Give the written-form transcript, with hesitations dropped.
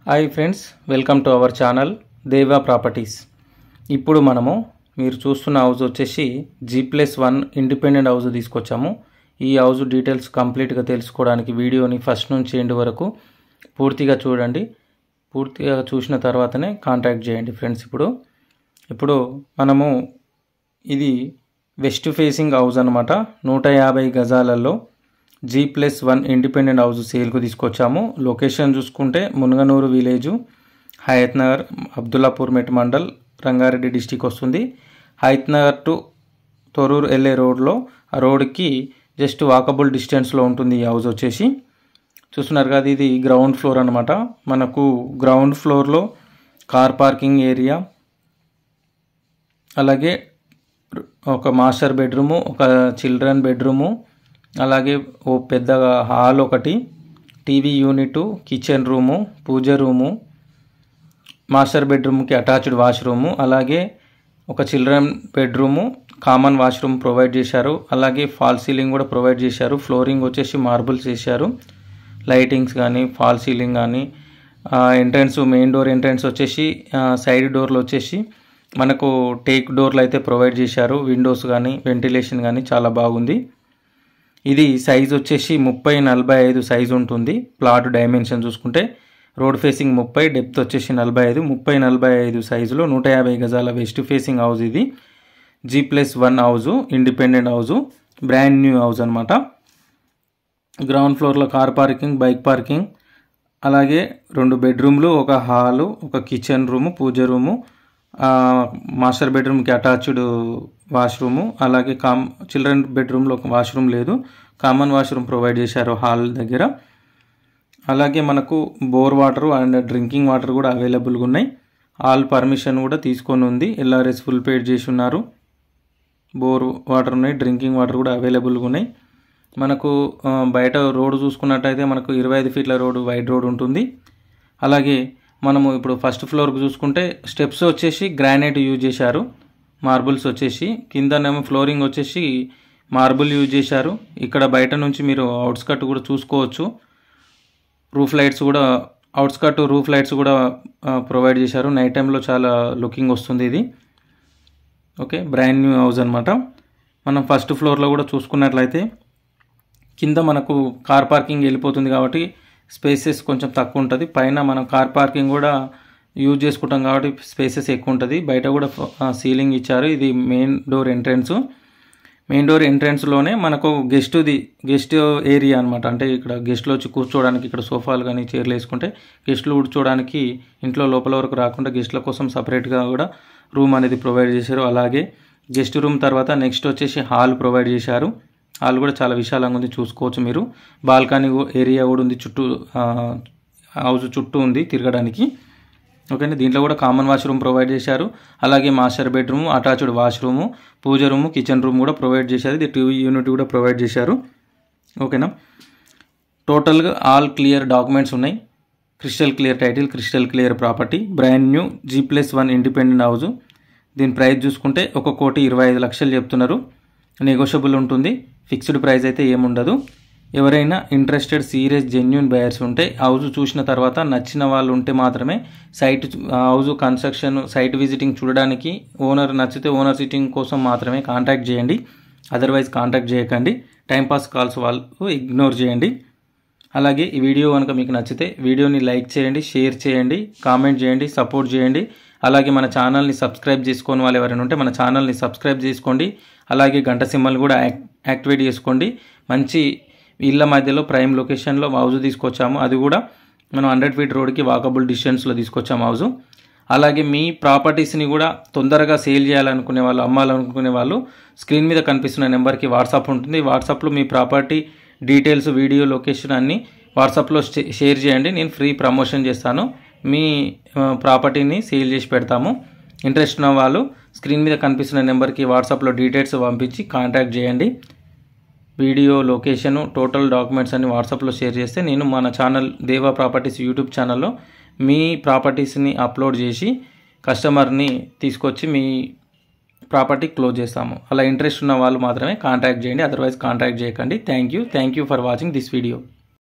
Hi friends, welcome to our channel దేవా properties. ఇప్పుడు మనము మీరు చూస్తున్న హౌస్ వచ్చేసి G+1 ఇండిపెండెంట్ హౌస్ తీసుకొచ్చాము. ఈ హౌస్ డీటెయిల్స్ కంప్లీట్గా తెలుసుకోవడానికి వీడియోని ఫస్ట్ నుంచి ఎండ్ వరకు పూర్తిగా చూడండి. పూర్తిగా చూసిన తర్వాతనే కాంటాక్ట్ చేయండి ఫ్రెండ్స్. ఇప్పుడు మనము ఇది వెస్ట్ ఫేసింగ్ హౌస్ అనమాట. 150 గజాలలో G+1 ఇండిపెండెంట్ హౌస్ సేల్కు తీసుకొచ్చాము. లొకేషన్ చూసుకుంటే మునగనూరు విలేజు, హయత్ నగర్, అబ్దుల్లాపూర్ మెట్ మండల్, రంగారెడ్డి డిస్టిక్ వస్తుంది. హయత్ నగర్ టు తొర్రూరు వెళ్ళే రోడ్లో, ఆ రోడ్కి జస్ట్ వాకబుల్ డిస్టెన్స్లో ఉంటుంది ఈ హౌస్ వచ్చేసి. చూస్తున్నారు కదా, ఇది గ్రౌండ్ ఫ్లోర్ అనమాట. మనకు గ్రౌండ్ ఫ్లోర్లో కార్ పార్కింగ్ ఏరియా, అలాగే ఒక మాస్టర్ బెడ్రూము, ఒక చిల్డ్రన్ బెడ్రూము, అలాగే ఓ పెద్దగా హాల్ ఒకటి, టీవీ యూనిట్, కిచెన్ రూము, పూజ రూము, మాస్టర్ బెడ్రూమ్కి అటాచ్డ్ వాష్రూము, అలాగే ఒక children bedroom, common washroom provide చేశారు. అలాగే ఫాల్ సీలింగ్ కూడా ప్రొవైడ్ చేశారు. ఫ్లోరింగ్ వచ్చేసి మార్బుల్స్ చేశారు. లైటింగ్స్ కానీ, ఫాల్ సీలింగ్ కానీ, ఎంట్రన్స్, మెయిన్ డోర్ ఎంట్రన్స్ వచ్చేసి సైడ్ డోర్లు వచ్చేసి మనకు టేక్ డోర్లు అయితే ప్రొవైడ్ చేశారు. విండోస్ కానీ, వెంటిలేషన్ కానీ చాలా బాగుంది. ఇది సైజ్ వచ్చేసి 30x45 సైజు ఉంటుంది. ప్లాట్ డైమెన్షన్ చూసుకుంటే రోడ్ ఫేసింగ్ 30, డెప్త్ వచ్చేసి 45, 30x45 సైజులో 150 గజాల వెస్ట్ ఫేసింగ్ హౌస్. ఇది G+1 house, independent house, brand new house అనమాట. గ్రౌండ్ ఫ్లోర్లో కార్ పార్కింగ్, బైక్ పార్కింగ్, అలాగే 2 బెడ్రూమ్లు, ఒక హాలు, ఒక కిచెన్ రూము, పూజ రూము, మాస్టర్ బెడ్రూమ్కి అటాచ్డ్ వాష్రూము, అలాగే చిల్డ్రన్ బెడ్రూమ్లో ఒక వాష్రూమ్ లేదు, కామన్ వాష్రూమ్ ప్రొవైడ్ చేశారు హాల్ దగ్గర. అలాగే మనకు bore water and drinking water కూడా అవైలబుల్గా ఉన్నాయి. హాల్ పర్మిషన్ కూడా తీసుకొని ఉంది. LRS ఫుల్ పేడ్ చేసి ఉన్నారు. బోర్ వాటర్ ఉన్నాయి, డ్రింకింగ్ వాటర్ కూడా అవైలబుల్గా ఉన్నాయి. మనకు బయట రోడ్డు చూసుకున్నట్టయితే మనకు 25 ఫీట్ల రోడ్డు, వైడ్ రోడ్ ఉంటుంది. అలాగే మనము ఇప్పుడు ఫస్ట్ ఫ్లోర్కి చూసుకుంటే స్టెప్స్ వచ్చేసి గ్రానైట్ యూజ్ చేశారు. మార్బుల్స్ వచ్చేసి కిందనేమో ఫ్లోరింగ్ వచ్చేసి మార్బుల్ యూజ్ చేశారు. ఇక్కడ బయట నుంచి మీరు అవుట్స్కట్ కూడా చూసుకోవచ్చు. రూఫ్ లైట్స్ కూడా, అవుట్స్కట్ రూఫ్ లైట్స్ కూడా ప్రొవైడ్ చేశారు. నైట్ టైంలో చాలా లుకింగ్ వస్తుంది ఇది. ఓకే, బ్రాండ్ న్యూ హౌస్ అనమాట. మనం ఫస్ట్ ఫ్లోర్లో కూడా చూసుకున్నట్లయితే కింద మనకు కార్ పార్కింగ్ వెళ్ళిపోతుంది కాబట్టి స్పేసెస్ కొంచెం తక్కువ ఉంటుంది. పైన మనం కార్ పార్కింగ్ కూడా యూజ్ చేసుకుంటాం కాబట్టి స్పేసెస్ ఎక్కువ ఉంటుంది. బయట కూడా సీలింగ్ ఇచ్చారు. ఇది main door entrance. Main door ఎంట్రన్స్లోనే మనకు గెస్ట్ ఏరియా అనమాట. అంటే ఇక్కడ గెస్ట్లు వచ్చి కూర్చోవడానికి, ఇక్కడ సోఫాలు కానీ చైర్లు వేసుకుంటే గెస్ట్లు కూర్చోవడానికి, ఇంట్లో లోపల వరకు రాకుండా గెస్ట్ల కోసం సపరేట్గా కూడా రూమ్ అనేది ప్రొవైడ్ చేశారు. అలాగే గెస్ట్ రూమ్ తర్వాత నెక్స్ట్ వచ్చేసి హాల్ ప్రొవైడ్ చేశారు. హాల్ కూడా చాలా విశాలంగా ఉంది, చూసుకోవచ్చు మీరు. బాల్కనీ ఏరియా కూడా ఉంది, చుట్టూ హౌస్ చుట్టూ ఉంది తిరగడానికి. ఓకేనా, దీంట్లో కూడా కామన్ వాష్రూమ్ ప్రొవైడ్ చేశారు. అలాగే మాస్టర్ బెడ్రూమ్, అటాచ్డ్ వాష్రూము, పూజ రూము, కిచెన్ రూమ్ కూడా ప్రొవైడ్ చేశారు. ఇది టీవీ యూనిట్ కూడా ప్రొవైడ్ చేశారు. ఓకేనా, టోటల్గా ఆల్ క్లియర్ డాక్యుమెంట్స్ ఉన్నాయి. Crystal clear title, crystal clear property, brand new G+1 independent house. దీని ప్రైస్ చూసుకుంటే 1,25,00,000 చెప్తున్నారు. నెగోషియబుల్ ఉంటుంది. ఫిక్స్డ్ ప్రైస్ అయితే ఏముండదు. ఎవరైనా ఇంట్రెస్టెడ్, సీరియస్, జెన్యూన్ బయర్స్ ఉంటే, హౌస్ చూసిన తర్వాత నచ్చిన వాళ్ళు ఉంటే మాత్రమే హౌస్ కన్స్ట్రక్షన్, సైట్ విజిటింగ్ చూడడానికి, ఓనర్ నచ్చితే ఓనర్ సిట్టింగ్ కోసం మాత్రమే కాంటాక్ట్ చేయండి. అదర్వైజ్ కాంటాక్ట్ చేయకండి. టైంపాస్ కాల్స్ వాళ్ళు ఇగ్నోర్ చేయండి. అలాగే ఈ వీడియో కనుక మీకు నచ్చితే వీడియోని లైక్ చేయండి, షేర్ చేయండి, కామెంట్ చేయండి, సపోర్ట్ చేయండి. అలాగే మన ఛానల్ని సబ్స్క్రైబ్ చేసుకోని వాళ్ళు ఎవరైనా ఉంటే మన ఛానల్ని సబ్స్క్రైబ్ చేసుకోండి. అలాగే గంట సింబల్ కూడా యాక్టివేట్ చేసుకోండి. మంచి ఇళ్ళ మధ్యలో ప్రైమ్ లొకేషన్లో హౌస్ తీసుకొచ్చాము. అది కూడా మనం 100 ఫీట్ రోడ్కి వాకబుల్ డిస్టెన్స్లో తీసుకొచ్చాము హౌస్. అలాగే మీ ప్రాపర్టీస్ని కూడా తొందరగా సేల్ చేయాలనుకునే వాళ్ళు, అమ్మాలనుకునే వాళ్ళు స్క్రీన్ మీద కనిపిస్తున్న నెంబర్కి వాట్సాప్ ఉంటుంది. వాట్సాప్లో మీ ప్రాపర్టీ డీటెయిల్స్, వీడియో, లొకేషన్ అన్నీ వాట్సాప్లో షేర్ చేయండి. నేను ఫ్రీ ప్రమోషన్ చేస్తాను. మీ ప్రాపర్టీని సేల్ చేసి పెడతాము. ఇంట్రెస్ట్ ఉన్న వాళ్ళు స్క్రీన్ మీద కనిపిస్తున్న నెంబర్కి వాట్సాప్లో డీటెయిల్స్ పంపించి కాంటాక్ట్ చేయండి. వీడియో, లొకేషను, టోటల్ డాక్యుమెంట్స్ అన్ని వాట్సాప్లో షేర్ చేస్తే నేను మన ఛానల్ దేవా ప్రాపర్టీస్ యూట్యూబ్ ఛానల్లో మీ ప్రాపర్టీస్ని అప్లోడ్ చేసి కస్టమర్ని తీసుకొచ్చి మీ ప్రాపర్టీ క్లోజ్ చేస్తాము. అలా ఇంట్రెస్ట్ ఉన్న వాళ్ళు మాత్రమే కాంటాక్ట్ చేయండి. అదర్వైజ్ కాంటాక్ట్ చేయకండి. Thank you for watching this video.